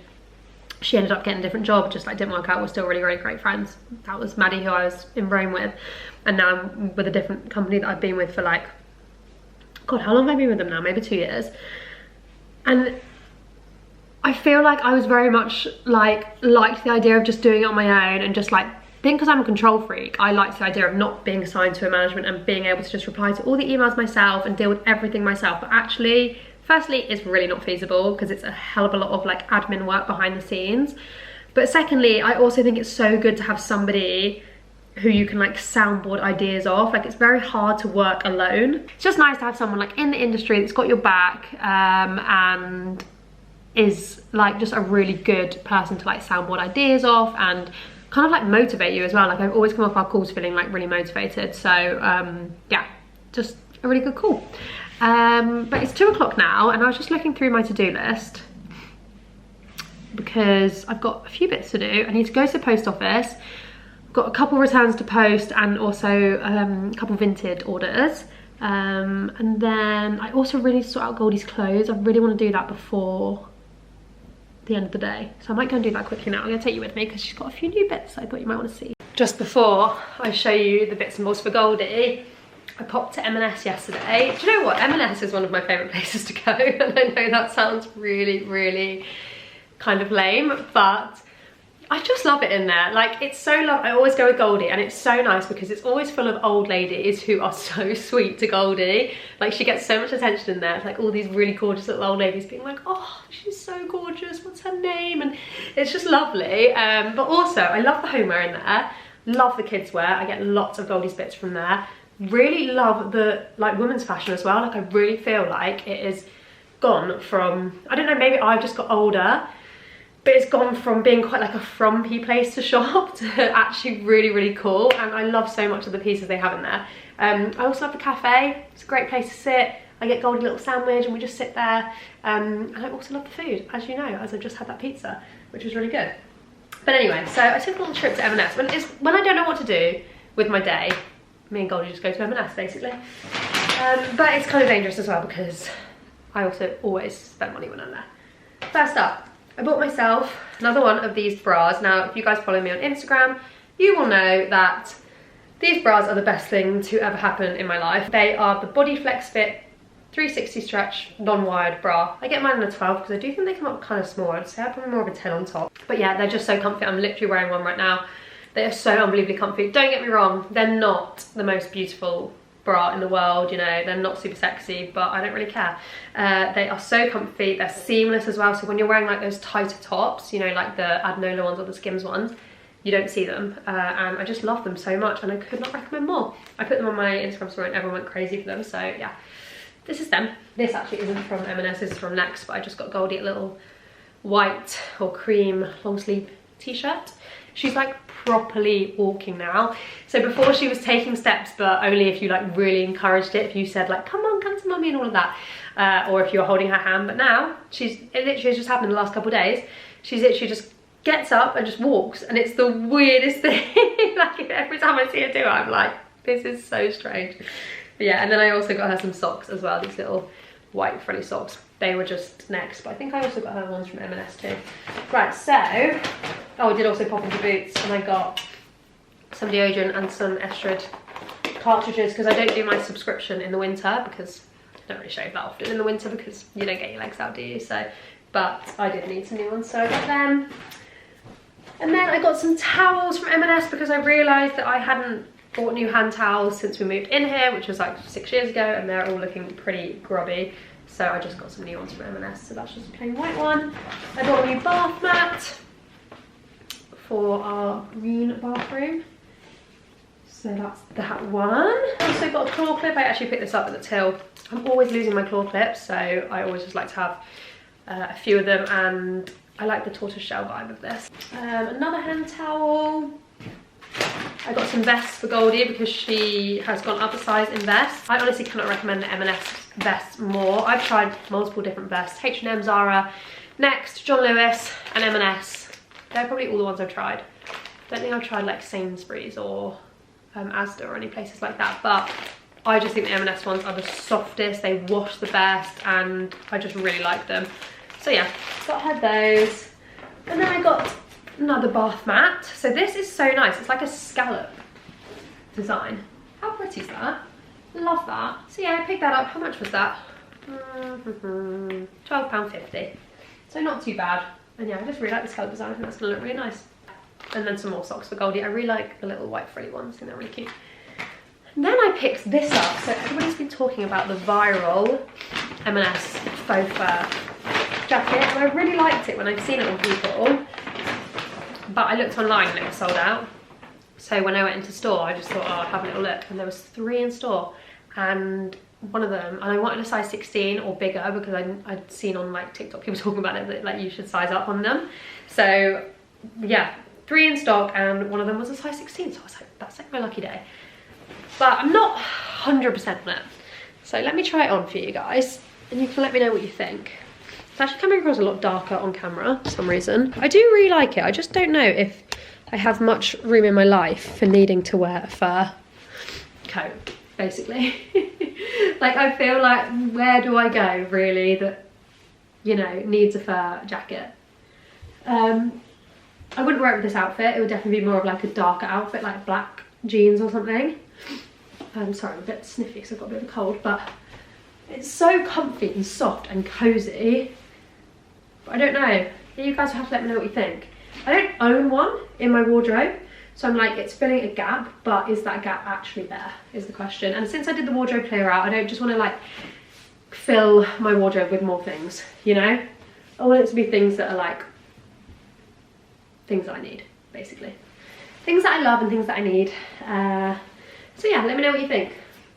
she ended up getting a different job, just like didn't work out. We're still really, really great friends. That was Maddie, who I was in Rome with, and now I'm with a different company that I've been with for like, God, how long have I been with them now? Maybe 2 years. And I feel like I was very much liked the idea of just doing it on my own, and just like, I think because I'm a control freak, I liked the idea of not being assigned to a management and being able to just reply to all the emails myself and deal with everything myself. But actually, firstly, it's really not feasible because it's a hell of a lot of like admin work behind the scenes. But secondly, I also think it's so good to have somebody who you can like soundboard ideas off. Like it's very hard to work alone. It's just nice to have someone like in the industry that's got your back and is like just a really good person to like soundboard ideas off and kind of like motivate you as well. Like I've always come off our calls feeling like really motivated. So yeah, just a really good call. But it's 2 o'clock now, and I was just looking through my to-do list because I've got a few bits to do. I need to go to the post office. I've got a couple returns to post, and also a couple vintage orders. And then I also really need to sort out Goldie's clothes. I really want to do that before the end of the day. So I might go and do that quickly now. I'm going to take you with me because she's got a few new bits I thought you might want to see. Just before I show you the bits and bobs for Goldie, I popped to M&S yesterday. Do you know what? M&S is one of my favourite places to go. And I know that sounds really, really kind of lame, but I just love it in there. Like, it's so lovely. I always go with Goldie, and it's so nice because it's always full of old ladies who are so sweet to Goldie. Like, she gets so much attention in there. It's like all these really gorgeous little old ladies being like, oh, she's so gorgeous, what's her name? And it's just lovely. But also, I love the homeware in there. Love the kids wear. I get lots of Goldie's bits from there. Really love the like women's fashion as well. Like, I really feel like it is gone from, I don't know, maybe I've just got older, but it's gone from being quite like a frumpy place to shop to actually really, really cool. And I love so much of the pieces they have in there. I also love the cafe. It's a great place to sit. I get Goldie a little sandwich and we just sit there. And I also love the food, as you know, as I just had that pizza, which was really good. But anyway, so I took a little trip to M&S. When I don't know what to do with my day, me and Goldie just go to M&S basically. But it's kind of dangerous as well because I also always spend money when I'm there. First up, I bought myself another one of these bras. Now, if you guys follow me on Instagram, you will know that these bras are the best thing to ever happen in my life. They are the Body Flex Fit 360 stretch non-wired bra. I get mine in a 12 because I do think they come up kind of small. I'd say I'm probably more of a 10 on top. But yeah, they're just so comfy. I'm literally wearing one right now. They are so unbelievably comfy. Don't get me wrong, they're not the most beautiful bra in the world, you know, they're not super sexy, but I don't really care. They are so comfy, they're seamless as well, so when you're wearing like those tighter tops, you know, like the Adnola ones or the Skims ones, you don't see them, and I just love them so much, and I could not recommend more. I put them on my Instagram story and everyone went crazy for them, so yeah, this is them. This actually isn't from M&S, this is from Next, but I just got Goldie a little white or cream long sleeve t-shirt. She's like properly walking now. So before she was taking steps, but only if you like really encouraged it, if you said like, come on, come to mummy and all of that, or if you were holding her hand. But now it literally has just happened in the last couple of days. She's literally just gets up and just walks, and it's the weirdest thing. Like every time I see her do it, I'm like, this is so strange. But yeah, and then I also got her some socks as well, these little white frilly socks. They were just Next, but I think I also got her ones from M&S too. Right, so, oh, I did also pop into Boots, and I got some deodorant and some Estrad cartridges, because I don't do my subscription in the winter, because I don't really shave that often in the winter, because you don't get your legs out, do you? So, but I did need some new ones, so I got them. And then I got some towels from M&S, because I realised that I hadn't bought new hand towels since we moved in here, which was like 6 years ago, and they're all looking pretty grubby. So I just got some new ones from M&S, so that's just a plain white one. I bought a new bath mat for our green bathroom. So that's that one. I also got a claw clip. I actually picked this up at the till. I'm always losing my claw clips, so I always just like to have a few of them, and I like the tortoise shell vibe of this. Another hand towel. I got some vests for Goldie because she has gone up a size in vests. I honestly cannot recommend the M&S vests more. I've tried multiple different vests. H&M, Zara, Next, John Lewis and M&S. They're probably all the ones I've tried. I don't think I've tried like Sainsbury's or Asda or any places like that, but I just think the M&S ones are the softest, they wash the best, and I just really like them. So yeah, got her those. And then I got another bath mat. So this is so nice, it's like a scallop design. How pretty is that? Love that. So yeah, I picked that up. How much was that? £12.50. So not too bad. And yeah, I just really like the scallop design. I think that's gonna look really nice. And then some more socks for Goldie. I really like the little white frilly ones. I think they're really cute. And then I picked this up. So everybody's been talking about the viral M&S faux fur jacket, and I really liked it when I've seen it on people. But I looked online and it was sold out. So when I went into store, I just thought, oh, I'll have a little look. And there was 3 in store. And one of them, and I wanted a size 16 or bigger, because I'd seen on like TikTok people talking about it, that like you should size up on them. So yeah, 3 in stock, and one of them was a size 16. So I was like, that's like my lucky day. But I'm not 100% on it. So let me try it on for you guys, and you can let me know what you think. It's actually coming across a lot darker on camera for some reason. I do really like it. I just don't know if I have much room in my life for needing to wear a fur coat, basically. Like, I feel like, where do I go, really, that, you know, needs a fur jacket? I wouldn't wear it with this outfit. It would definitely be more of like a darker outfit, like black jeans or something. I'm sorry, I'm a bit sniffy because I've got a bit of a cold, but it's so comfy and soft and cozy. But I don't know. You guys will have to let me know what you think. I don't own one in my wardrobe, so I'm like, it's filling a gap, but is that gap actually there, is the question. And since I did the wardrobe clear out, I don't just want to like fill my wardrobe with more things, you know? I want it to be things that are like things that I need, basically. Things that I love and things that I need. So yeah, let me know what you think.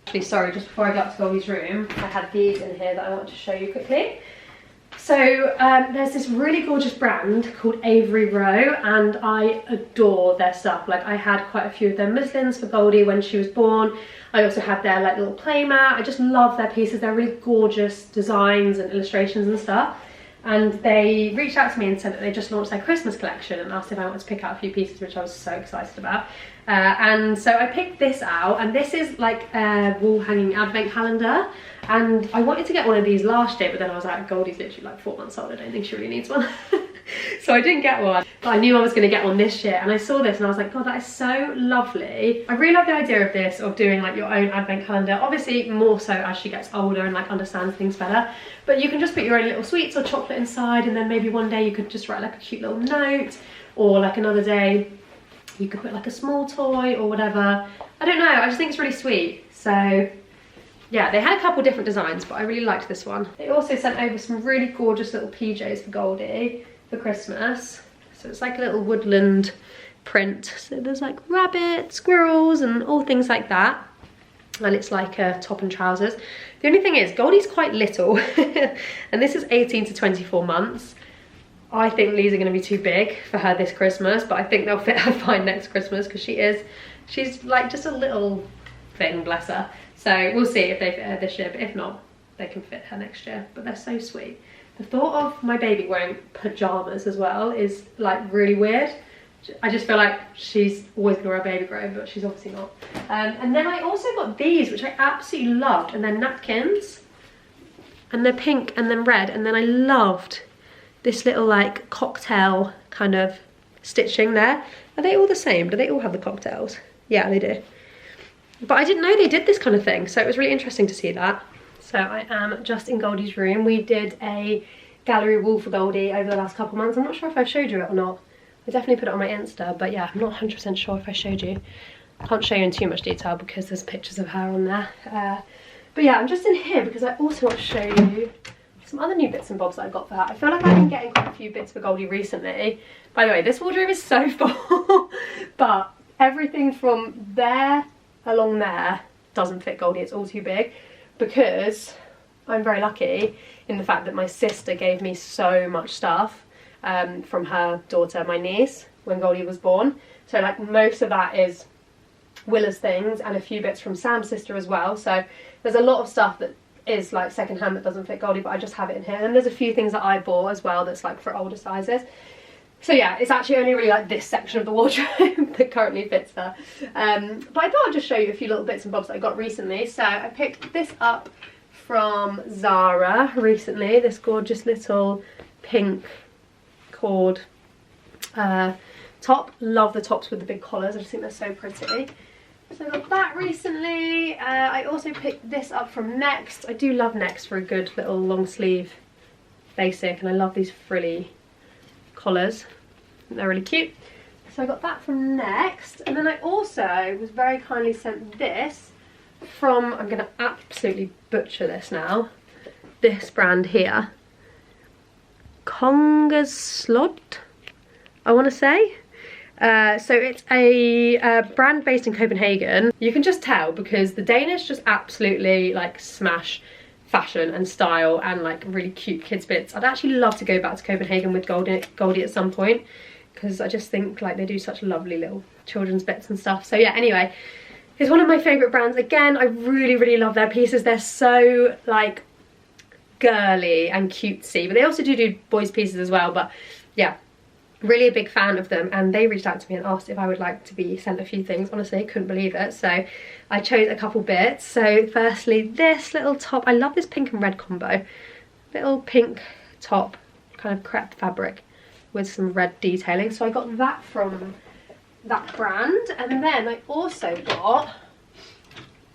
Actually, sorry, just before I got to Goldie's room, I had these in here that I want to show you quickly. So there's this really gorgeous brand called Avery Row, and I adore their stuff. Like, I had quite a few of their muslins for Goldie when she was born. I also had their like little playmat. I just love their pieces. They're really gorgeous designs and illustrations and stuff. And they reached out to me and said that they just launched their Christmas collection, and asked if I wanted to pick out a few pieces, which I was so excited about. And so I picked this out, and this is like a wall hanging advent calendar. And I wanted to get one of these last year, but then I was like, Goldie's literally like 4 months old, I don't think she really needs one. So I didn't get one, but I knew I was going to get one this year, and I saw this and I was like, God, that is so lovely. I really love the idea of this, of doing like your own advent calendar, obviously more so as she gets older and like understands things better, but you can just put your own little sweets or chocolate inside, and then maybe one day you could just write like a cute little note, or like another day You could put like a small toy or whatever. I don't know, I just think it's really sweet. So yeah, they had a couple different designs, but I really liked this one. They also sent over some really gorgeous little PJs for Goldie for Christmas. So it's like a little woodland print. So there's like rabbits, squirrels, and all things like that. And it's like a top and trousers. The only thing is, Goldie's quite little, and this is 18 to 24 months. I think these are going to be too big for her this Christmas, but I think they'll fit her fine next Christmas because she's like just a little thing, bless her. So we'll see if they fit her this year, but if not, they can fit her next year. But they're so sweet. The thought of my baby wearing pajamas as well is like really weird. I just feel like she's always gonna wear a baby grow, but she's obviously not. And then I also got these, which I absolutely loved, and they're napkins. And they're pink and then red, and then I loved this little like cocktail kind of stitching there. Are they all the same? Do they all have the cocktails? Yeah, they do. But I didn't know they did this kind of thing, so it was really interesting to see that. So I am just in Goldie's room. We did a gallery wall for Goldie over the last couple of months. I'm not sure if I've showed you it or not. I definitely put it on my Insta, but yeah, I'm not 100% sure if I showed you. I can't show you in too much detail because there's pictures of her on there. But yeah, I'm just in here because I also want to show you some other new bits and bobs that I got for her. I feel like I've been getting quite a few bits for Goldie recently. By the way, this wardrobe is so full, but everything from there along there doesn't fit Goldie. It's all too big because I'm very lucky in the fact that my sister gave me so much stuff from her daughter, my niece, when Goldie was born. So like most of that is Willa's things and a few bits from Sam's sister as well. So there's a lot of stuff that is like secondhand that doesn't fit Goldie, but I just have it in here. And there's a few things that I bought as well that's like for older sizes. So yeah, it's actually only really like this section of the wardrobe that currently fits her. But I thought I'd just show you a few little bits and bobs that I got recently. So I picked this up from Zara recently, this gorgeous little pink cord top. Love the tops with the big collars, I just think they're so pretty. So I got that recently. I also picked this up from Next. I do love Next for a good little long sleeve basic, and I love these frilly collars. They're really cute. So I got that from Next, and then I also was very kindly sent this from, I'm going to absolutely butcher this now, this brand here. Slojd, I want to say. So it's a brand based in Copenhagen. You can just tell because the Danish just absolutely like smash fashion and style and like really cute kids bits. I'd actually love to go back to Copenhagen with Goldie at some point because I just think like they do such lovely little children's bits and stuff. So yeah, anyway, it's one of my favourite brands. Again, I really love their pieces. They're so like girly and cutesy, but they also do boys pieces as well. But yeah, really a big fan of them, and they reached out to me and asked if I would like to be sent a few things. Honestly, I couldn't believe it. So I chose a couple bits. So firstly, this little top. I love this pink and red combo. Little pink top, kind of crepe fabric with some red detailing. So I got that from that brand. And then I also got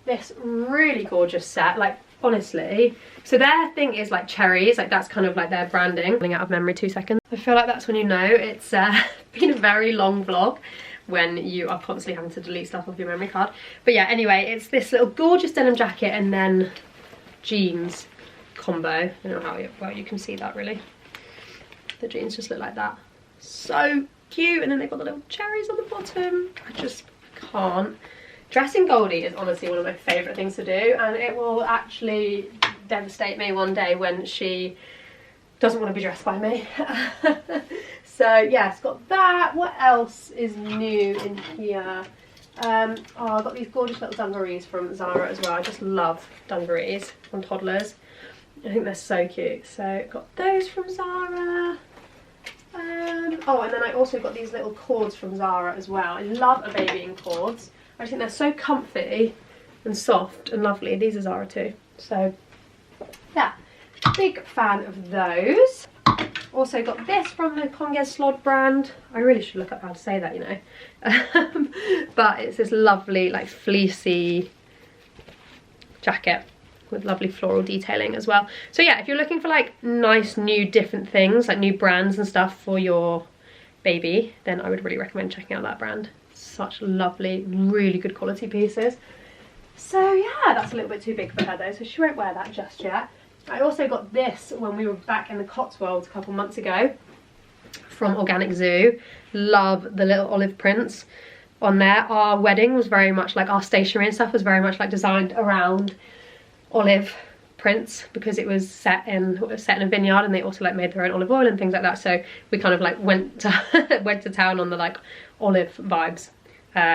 this really gorgeous set, like honestly. So their thing is like cherries, like that's kind of like their branding. Running out of memory, 2 seconds. I feel like that's when you know it's been a very long vlog, when you are constantly having to delete stuff off your memory card. But yeah, anyway, it's this little gorgeous denim jacket and then jeans combo. I don't know how well you can see that really. The jeans just look like that. So cute. And then they've got the little cherries on the bottom. I just can't. Dressing Goldie is honestly one of my favourite things to do, and it will actually devastate me one day when she doesn't want to be dressed by me. So yes, got that. What else is new in here? Oh, I got these gorgeous little dungarees from Zara as well. I just love dungarees on toddlers. I think they're so cute. So got those from Zara. Oh, and then I also got these little cords from Zara as well. I love a baby in cords. I think they're so comfy and soft and lovely. These are Zara too. So yeah, big fan of those. Also got this from the Slojd brand. I really should look up how to say that, you know. But it's this lovely like fleecy jacket with lovely floral detailing as well. So yeah, if you're looking for like nice new different things, like new brands and stuff for your baby, then I would really recommend checking out that brand. such lovely, really good quality pieces. So yeah, that's a little bit too big for her though, so she won't wear that just yet. I also got this when we were back in the Cotswolds a couple months ago from Organise. Love the little olive prints on there. Our wedding was very much like, our stationery and stuff was very much like designed around olive prints, because it was set in a vineyard, and they also like made their own olive oil and things like that, so we kind of like went to town on the like olive vibes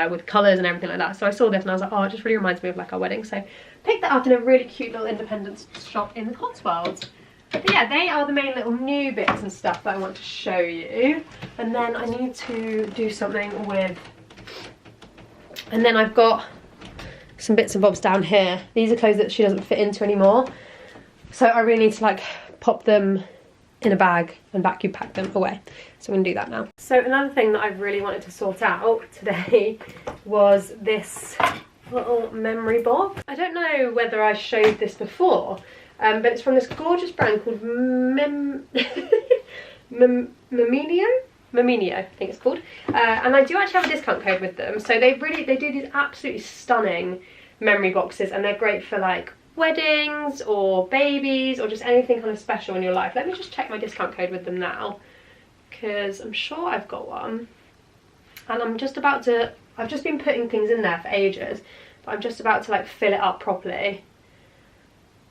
with colours and everything like that. So I saw this and I was like, oh, it just really reminds me of like our wedding, so picked that up in a really cute little independent shop in the Cotswolds. But yeah, they are the main little new bits and stuff that I want to show you. And then I need to do something with, and then I've got some bits and bobs down here. These are clothes that she doesn't fit into anymore, so I really need to like pop them in a bag and vacuum pack them away, so I'm gonna do that now. So another thing that I really wanted to sort out today was this little memory box. I don't know whether I showed this before, but it's from this gorgeous brand called Memenio, I think it's called, and I do actually have a discount code with them. So they do these absolutely stunning memory boxes, and they're great for like weddings or babies or just anything kind of special in your life. Let me just check my discount code with them now, because I'm sure I've got one, and I've just been putting things in there for ages, but I'm just about to like fill it up properly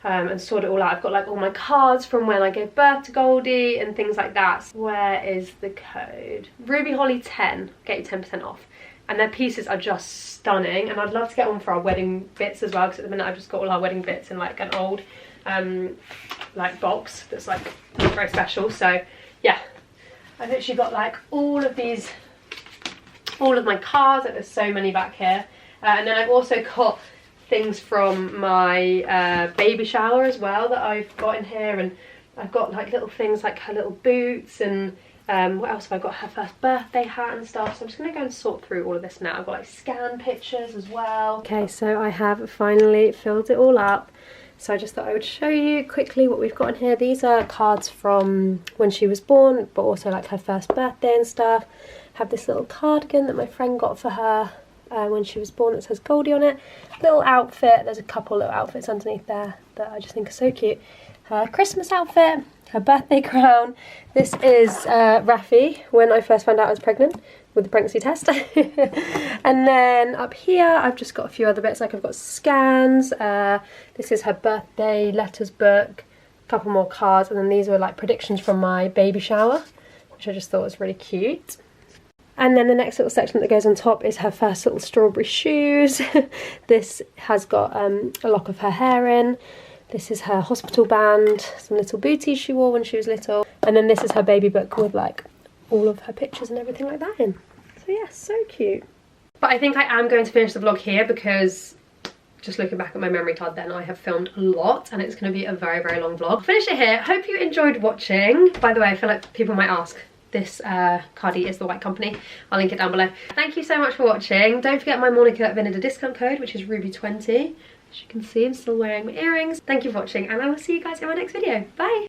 and sort it all out. I've got like all my cards from when I gave birth to Goldie and things like that. Where is the code? Ruby Holly 10, get you 10% off. And their pieces are just stunning, and I'd love to get one for our wedding bits as well, because at the minute I've just got all our wedding bits in like an old like box that's like very special. So yeah, I've literally got like all of my cards, like there's so many back here, and then I've also got things from my baby shower as well that I've got in here, and I've got like little things like her little boots, and what else have I got? Her first birthday hat and stuff. So I'm just going to go and sort through all of this now. I've got like scan pictures as well. Okay, so I have finally filled it all up. So I just thought I would show you quickly what we've got in here. These are cards from when she was born, but also like her first birthday and stuff. Have this little cardigan that my friend got for her when she was born. It says Goldie on it. Little outfit. There's a couple little outfits underneath there that I just think are so cute. Her Christmas outfit. Her birthday crown. This is Raffi when I first found out I was pregnant with the pregnancy test. And then up here I've just got a few other bits, like I've got scans, this is her birthday letters book, a couple more cards, and then these were like predictions from my baby shower, which I just thought was really cute. And then the next little section that goes on top is her first little strawberry shoes. This has got a lock of her hair in. This is her hospital band, some little booties she wore when she was little. And then this is her baby book with like all of her pictures and everything like that in. So yeah, so cute. But I think I am going to finish the vlog here, because just looking back at my memory card then, I have filmed a lot and it's going to be a very, very long vlog. I'll finish it here. Hope you enjoyed watching. By the way, I feel like people might ask, this cardie is the White Company. I'll link it down below. Thank you so much for watching. Don't forget my Monica Vinader discount code, which is Ruby20. As you can see, I'm still wearing my earrings. Thank you for watching, and I will see you guys in my next video. Bye!